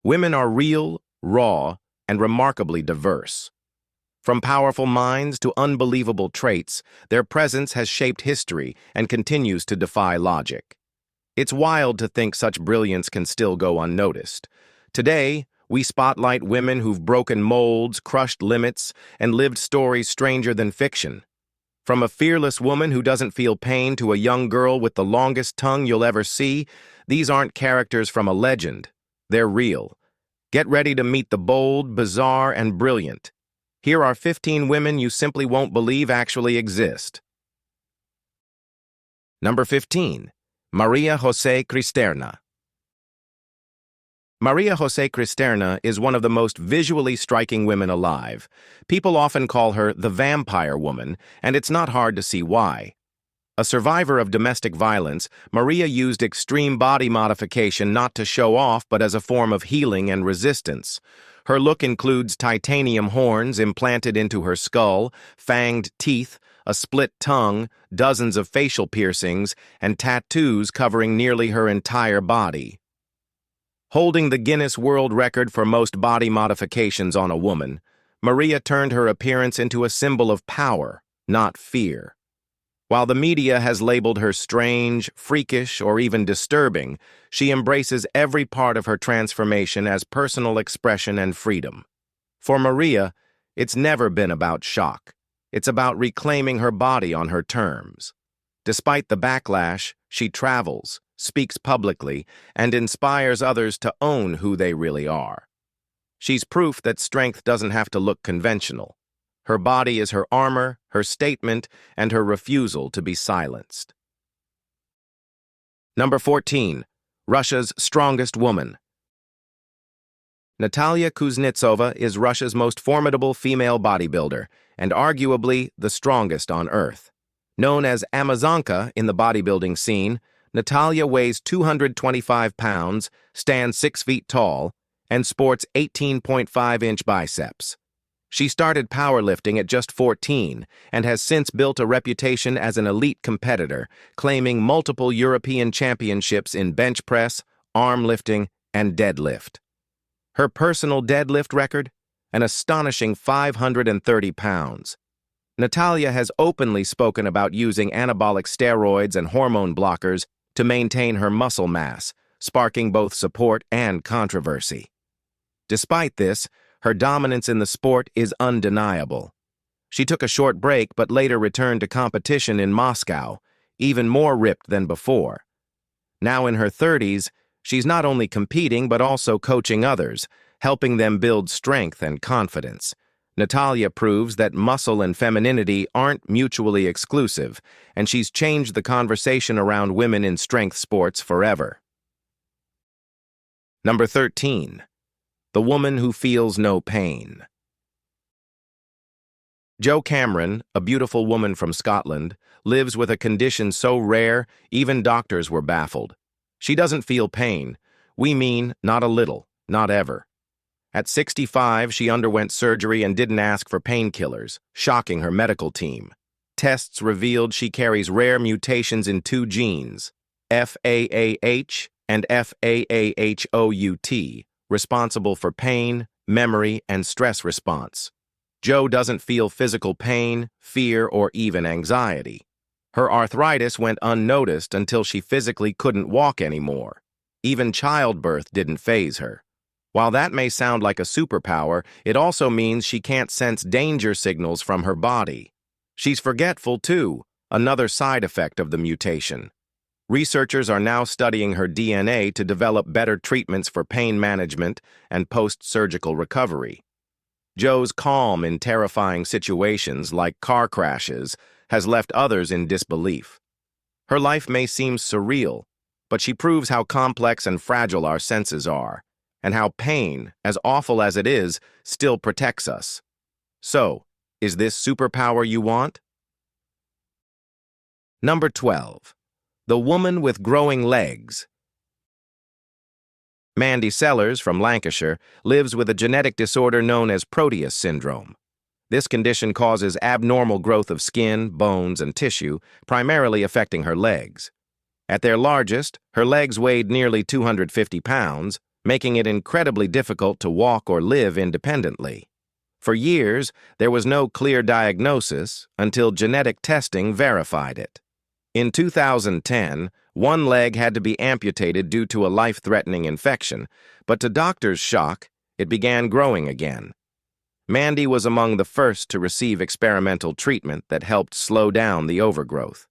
Women are real, raw, and remarkably diverse. From powerful minds to unbelievable traits, their presence has shaped history and continues to defy logic. It's wild to think such brilliance can still go unnoticed. Today, we spotlight women who've broken molds, crushed limits, and lived stories stranger than fiction. From a fearless woman who doesn't feel pain to a young girl with the longest tongue you'll ever see, these aren't characters from a legend. They're real. Get ready to meet the bold, bizarre, and brilliant. Here are 15 women you simply won't believe actually exist. Number 15. Maria Jose Cristerna. Maria Jose Cristerna is one of the most visually striking women alive. People often call her the vampire woman, and it's not hard to see why. A survivor of domestic violence, Maria used extreme body modification not to show off but as a form of healing and resistance. Her look includes titanium horns implanted into her skull, fanged teeth, a split tongue, dozens of facial piercings, and tattoos covering nearly her entire body. Holding the Guinness World Record for most body modifications on a woman, Maria turned her appearance into a symbol of power, not fear. While the media has labeled her strange, freakish, or even disturbing, she embraces every part of her transformation as personal expression and freedom. For Maria, it's never been about shock. It's about reclaiming her body on her terms. Despite the backlash, she travels, speaks publicly, and inspires others to own who they really are. She's proof that strength doesn't have to look conventional. Her body is her armor, her statement, and her refusal to be silenced. Number 14. Russia's strongest woman. Natalya Khnitsova is Russia's most formidable female bodybuilder, and arguably the strongest on Earth. Known as Amazonka in the bodybuilding scene, Natalya weighs 225 pounds, stands 6 feet tall, and sports 18.5-inch biceps. She started powerlifting at just 14 and has since built a reputation as an elite competitor, claiming multiple European championships in bench press, arm lifting, and deadlift. Her personal deadlift record? An astonishing 530 pounds. Natalya has openly spoken about using anabolic steroids and hormone blockers to maintain her muscle mass, sparking both support and controversy. Despite this, her dominance in the sport is undeniable. She took a short break but later returned to competition in Moscow, even more ripped than before. Now in her 30s, she's not only competing but also coaching others, helping them build strength and confidence. Natalya proves that muscle and femininity aren't mutually exclusive, and she's changed the conversation around women in strength sports forever. Number 13. The woman who feels no pain. Jo Cameron, a beautiful woman from Scotland, lives with a condition so rare, even doctors were baffled. She doesn't feel pain. We mean not a little, not ever. At 65, she underwent surgery and didn't ask for painkillers, shocking her medical team. Tests revealed she carries rare mutations in 2 genes, FAAH and FAAHOUT, responsible for pain, memory, and stress response. Jo doesn't feel physical pain, fear, or even anxiety. Her arthritis went unnoticed until she physically couldn't walk anymore. Even childbirth didn't faze her. While that may sound like a superpower, it also means she can't sense danger signals from her body. She's forgetful, too, another side effect of the mutation. Researchers are now studying her DNA to develop better treatments for pain management and post-surgical recovery. Jo's calm in terrifying situations like car crashes has left others in disbelief. Her life may seem surreal, but she proves how complex and fragile our senses are, and how pain, as awful as it is, still protects us. So, is this superpower you want? Number 12. The woman with growing legs. Mandy Sellers from Lancashire lives with a genetic disorder known as Proteus syndrome. This condition causes abnormal growth of skin, bones, and tissue, primarily affecting her legs. At their largest, her legs weighed nearly 250 pounds, making it incredibly difficult to walk or live independently. For years, there was no clear diagnosis until genetic testing verified it. In 2010, one leg had to be amputated due to a life-threatening infection, but to doctors' shock, it began growing again. Mandy was among the first to receive experimental treatment that helped slow down the overgrowth.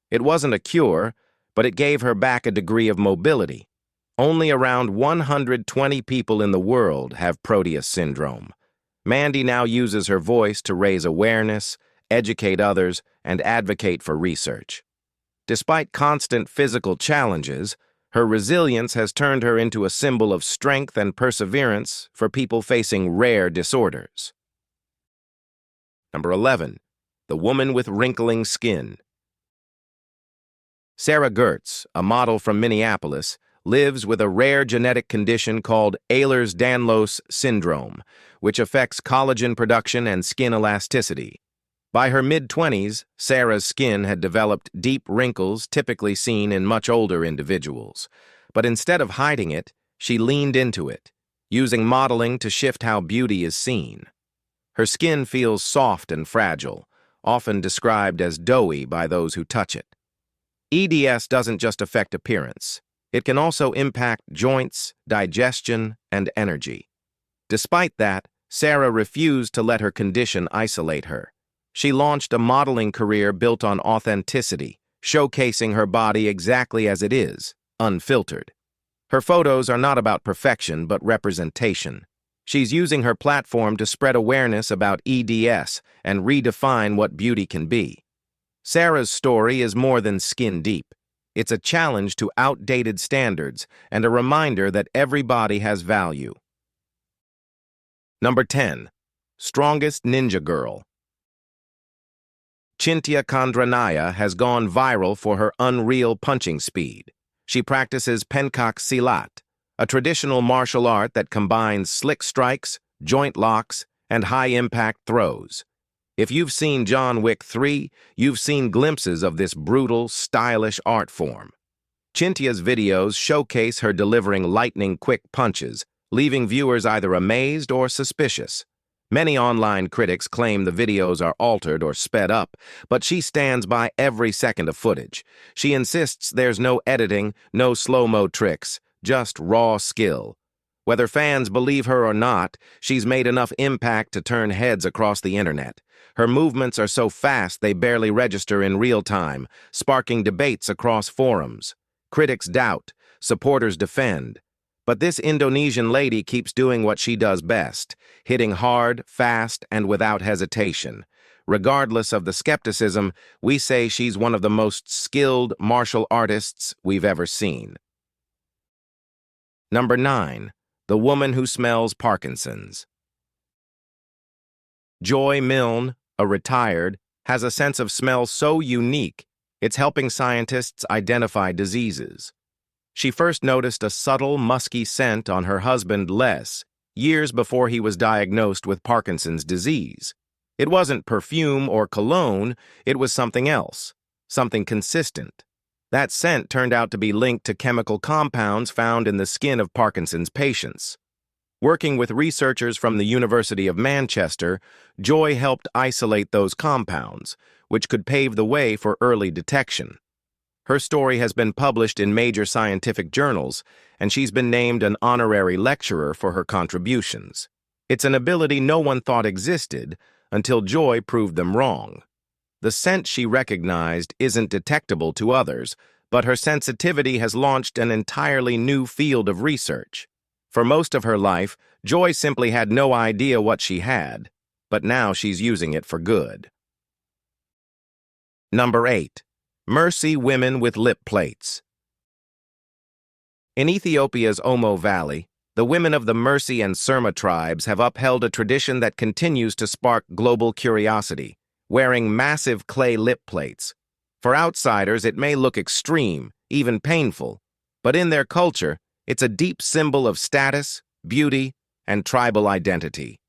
It wasn't a cure, but it gave her back a degree of mobility. Only around 120 people in the world have Proteus syndrome. Mandy now uses her voice to raise awareness, educate others, and advocate for research. Despite constant physical challenges, her resilience has turned her into a symbol of strength and perseverance for people facing rare disorders. Number 11. The woman with wrinkling skin. Sarah Gertz, a model from Minneapolis, lives with a rare genetic condition called Ehlers-Danlos syndrome, which affects collagen production and skin elasticity. By her mid-20s, Sarah's skin had developed deep wrinkles typically seen in much older individuals. But instead of hiding it, she leaned into it, using modeling to shift how beauty is seen. Her skin feels soft and fragile, often described as doughy by those who touch it. EDS doesn't just affect appearance. It can also impact joints, digestion, and energy. Despite that, Sarah refused to let her condition isolate her. She launched a modeling career built on authenticity, showcasing her body exactly as it is, unfiltered. Her photos are not about perfection, but representation. She's using her platform to spread awareness about EDS and redefine what beauty can be. Sarah's story is more than skin deep. It's a challenge to outdated standards and a reminder that every body has value. Number 10. Strongest Ninja Girl. Chintia Kondranaya has gone viral for her unreal punching speed. She practices Pencak Silat, a traditional martial art that combines slick strikes, joint locks, and high-impact throws. If you've seen John Wick 3, you've seen glimpses of this brutal, stylish art form. Chintia's videos showcase her delivering lightning-quick punches, leaving viewers either amazed or suspicious. Many online critics claim the videos are altered or sped up, but she stands by every second of footage. She insists there's no editing, no slow-mo tricks, just raw skill. Whether fans believe her or not, she's made enough impact to turn heads across the internet. Her movements are so fast they barely register in real time, sparking debates across forums. Critics doubt, supporters defend. But this Indonesian lady keeps doing what she does best, hitting hard, fast, and without hesitation. Regardless of the skepticism, we say she's one of the most skilled martial artists we've ever seen. Number 9. The woman who smells Parkinsons. Joy Milne, a retired, has a sense of smell so unique, it's helping scientists identify diseases. She first noticed a subtle, musky scent on her husband, Les, years before he was diagnosed with Parkinson's disease. It wasn't perfume or cologne, it was something else, something consistent. That scent turned out to be linked to chemical compounds found in the skin of Parkinson's patients. Working with researchers from the University of Manchester, Joy helped isolate those compounds, which could pave the way for early detection. Her story has been published in major scientific journals, and she's been named an honorary lecturer for her contributions. It's an ability no one thought existed until Joy proved them wrong. The scent she recognized isn't detectable to others, but her sensitivity has launched an entirely new field of research. For most of her life, Joy simply had no idea what she had, but now she's using it for good. Number 8. Mercy women with lip plates. In Ethiopia's Omo Valley, the women of the Mercy and Surma tribes have upheld a tradition that continues to spark global curiosity, wearing massive clay lip plates. For outsiders, it may look extreme, even painful, but in their culture, it's a deep symbol of status, beauty, and tribal identity.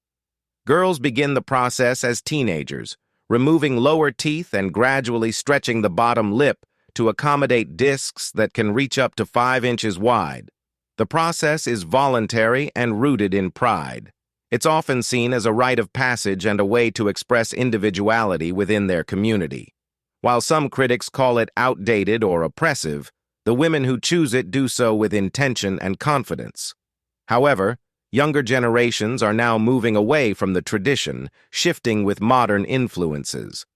Girls begin the process as teenagers, removing lower teeth and gradually stretching the bottom lip to accommodate discs that can reach up to 5 inches wide. The process is voluntary and rooted in pride. It's often seen as a rite of passage and a way to express individuality within their community. While some critics call it outdated or oppressive, the women who choose it do so with intention and confidence. However, younger generations are now moving away from the tradition, shifting with modern influences.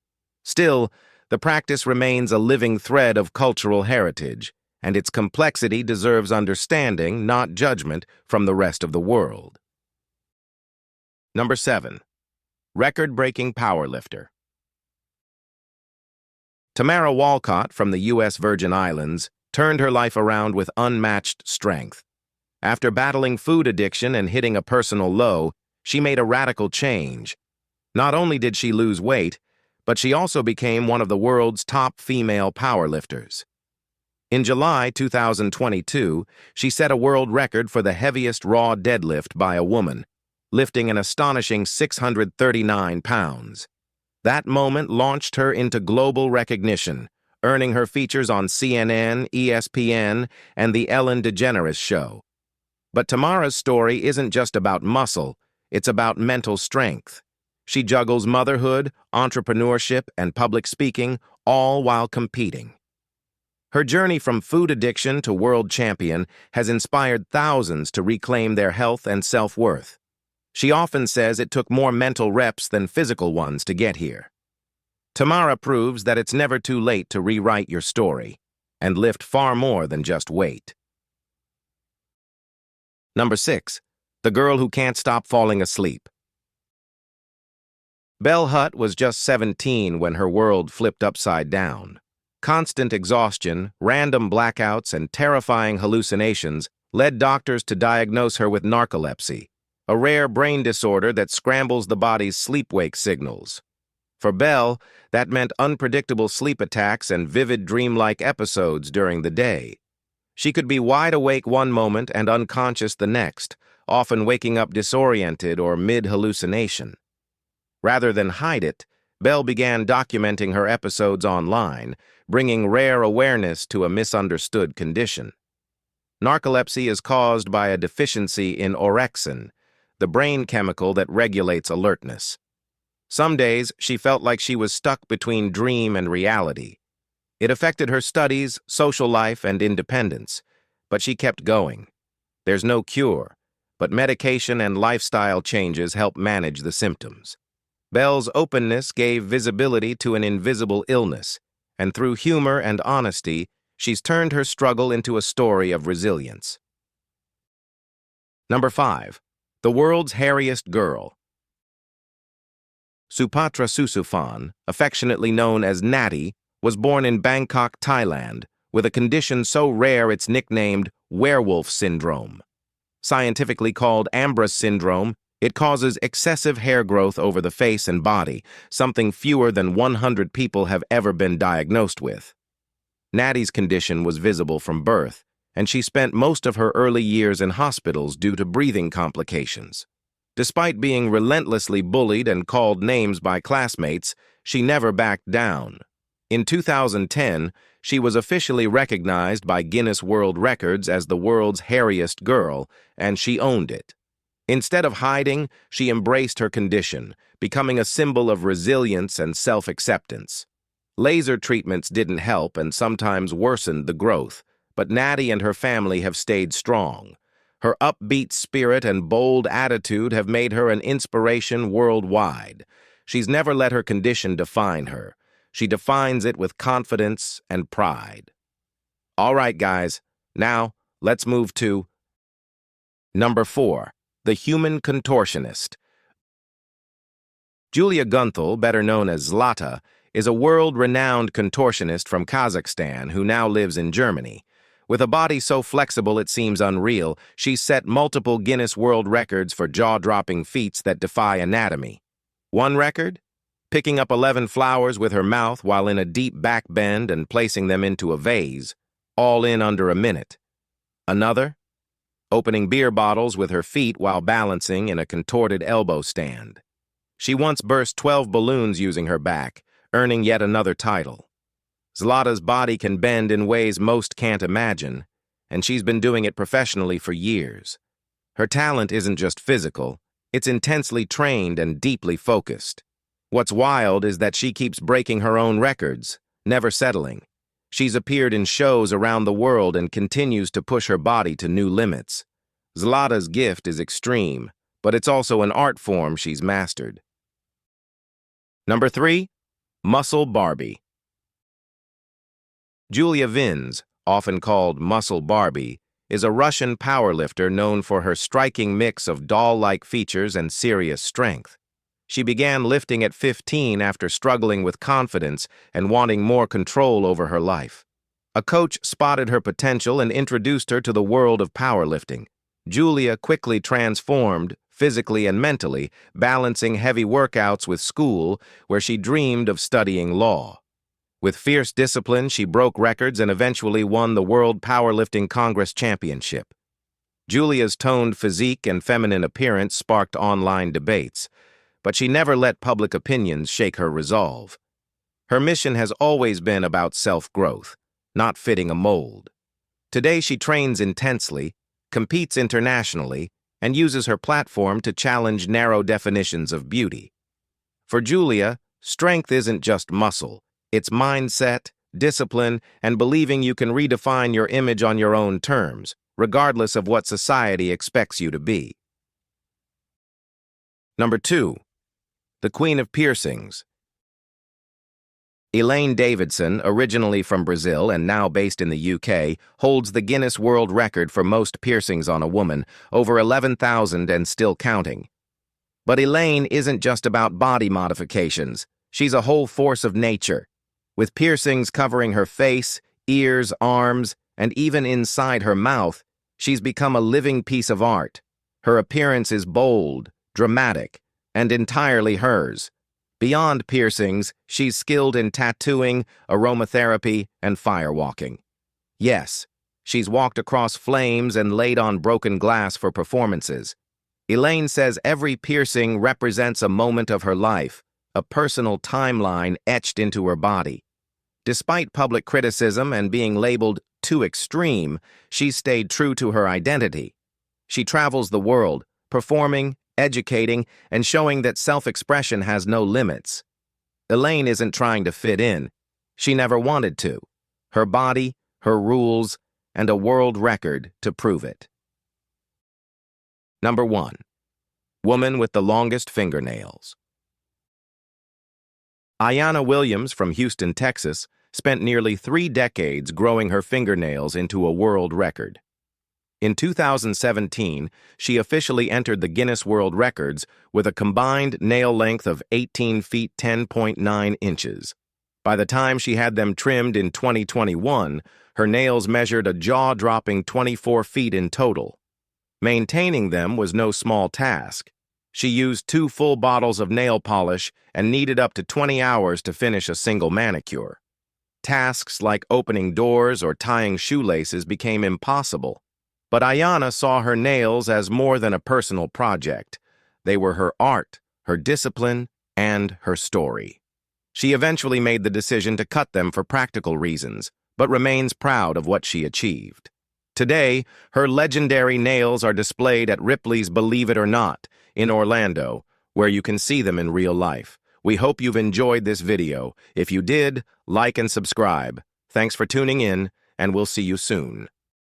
Still, the practice remains a living thread of cultural heritage, and its complexity deserves understanding, not judgment, from the rest of the world. Number 7. Record-breaking powerlifter. Tamara Walcott from the U.S. Virgin Islands turned her life around with unmatched strength. After battling food addiction and hitting a personal low, she made a radical change. Not only did she lose weight, but she also became one of the world's top female powerlifters. In July 2022, she set a world record for the heaviest raw deadlift by a woman, lifting an astonishing 639 pounds. That moment launched her into global recognition, earning her features on CNN, ESPN, and The Ellen DeGeneres Show. But Tamara's story isn't just about muscle, it's about mental strength. She juggles motherhood, entrepreneurship, and public speaking, all while competing. Her journey from food addiction to world champion has inspired thousands to reclaim their health and self-worth. She often says it took more mental reps than physical ones to get here. Tamara proves that it's never too late to rewrite your story and lift far more than just weight. Number 6. The girl who can't stop falling asleep. Belle Hutt was just 17 when her world flipped upside down. Constant exhaustion, random blackouts, and terrifying hallucinations led doctors to diagnose her with narcolepsy, a rare brain disorder that scrambles the body's sleep-wake signals. For Belle, that meant unpredictable sleep attacks and vivid dreamlike episodes during the day. She could be wide awake one moment and unconscious the next, often waking up disoriented or mid-hallucination. Rather than hide it, Belle began documenting her episodes online, bringing rare awareness to a misunderstood condition. Narcolepsy is caused by a deficiency in orexin, the brain chemical that regulates alertness. Some days, she felt like she was stuck between dream and reality. It affected her studies, social life, and independence, but she kept going. There's no cure, but medication and lifestyle changes help manage the symptoms. Belle's openness gave visibility to an invisible illness, and through humor and honesty, she's turned her struggle into a story of resilience. Number 5. The world's hairiest girl. Supatra Susuphan, affectionately known as Natty, was born in Bangkok, Thailand, with a condition so rare it's nicknamed werewolf syndrome. Scientifically called Ambras syndrome, it causes excessive hair growth over the face and body, something fewer than 100 people have ever been diagnosed with. Natty's condition was visible from birth, and she spent most of her early years in hospitals due to breathing complications. Despite being relentlessly bullied and called names by classmates, she never backed down. In 2010, she was officially recognized by Guinness World Records as the world's hairiest girl, and she owned it. Instead of hiding, she embraced her condition, becoming a symbol of resilience and self-acceptance. Laser treatments didn't help and sometimes worsened the growth, but Natty and her family have stayed strong. Her upbeat spirit and bold attitude have made her an inspiration worldwide. She's never let her condition define her. She defines it with confidence and pride. All right, guys, now let's move to number 4, the human contortionist. Julia Gunthal, better known as Zlata, is a world-renowned contortionist from Kazakhstan who now lives in Germany. With a body so flexible it seems unreal, she's set multiple Guinness World Records for jaw-dropping feats that defy anatomy. One record? Picking up 11 flowers with her mouth while in a deep back bend and placing them into a vase, all in under a minute. Another? Opening beer bottles with her feet while balancing in a contorted elbow stand. She once burst 12 balloons using her back, earning yet another title. Zlata's body can bend in ways most can't imagine, and she's been doing it professionally for years. Her talent isn't just physical, it's intensely trained and deeply focused. What's wild is that she keeps breaking her own records, never settling. She's appeared in shows around the world and continues to push her body to new limits. Zlata's gift is extreme, but it's also an art form she's mastered. Number 3. Muscle Barbie. Julia Vins, often called Muscle Barbie, is a Russian powerlifter known for her striking mix of doll-like features and serious strength. She began lifting at 15 after struggling with confidence and wanting more control over her life. A coach spotted her potential and introduced her to the world of powerlifting. Julia quickly transformed, physically and mentally, balancing heavy workouts with school, where she dreamed of studying law. With fierce discipline, she broke records and eventually won the World Powerlifting Congress Championship. Julia's toned physique and feminine appearance sparked online debates, but she never let public opinions shake her resolve. Her mission has always been about self-growth, not fitting a mold. Today she trains intensely, competes internationally, and uses her platform to challenge narrow definitions of beauty. For Julia, strength isn't just muscle. It's mindset, discipline, and believing you can redefine your image on your own terms, regardless of what society expects you to be. Number 2. The Queen of Piercings. Elaine Davidson, originally from Brazil and now based in the UK, holds the Guinness World Record for most piercings on a woman, over 11,000 and still counting. But Elaine isn't just about body modifications. She's a whole force of nature. With piercings covering her face, ears, arms, and even inside her mouth, she's become a living piece of art. Her appearance is bold, dramatic, and entirely hers. Beyond piercings, she's skilled in tattooing, aromatherapy, and firewalking. Yes, she's walked across flames and laid on broken glass for performances. Elaine says every piercing represents a moment of her life, a personal timeline etched into her body. Despite public criticism and being labeled too extreme, she's stayed true to her identity. She travels the world, performing, educating, and showing that self-expression has no limits. Elaine isn't trying to fit in. She never wanted to. Her body, her rules, and a world record to prove it. Number 1. Woman with the longest fingernails. Ayanna Williams from Houston, Texas, spent nearly 3 decades growing her fingernails into a world record. In 2017, she officially entered the Guinness World Records with a combined nail length of 18 feet 10.9 inches. By the time she had them trimmed in 2021, her nails measured a jaw-dropping 24 feet in total. Maintaining them was no small task. She used 2 full bottles of nail polish and needed up to 20 hours to finish a single manicure. Tasks like opening doors or tying shoelaces became impossible. But Ayanna saw her nails as more than a personal project. They were her art, her discipline, and her story. She eventually made the decision to cut them for practical reasons, but remains proud of what she achieved. Today, her legendary nails are displayed at Ripley's Believe It or Not in Orlando, where you can see them in real life. We hope you've enjoyed this video. If you did, like and subscribe. Thanks for tuning in, and we'll see you soon.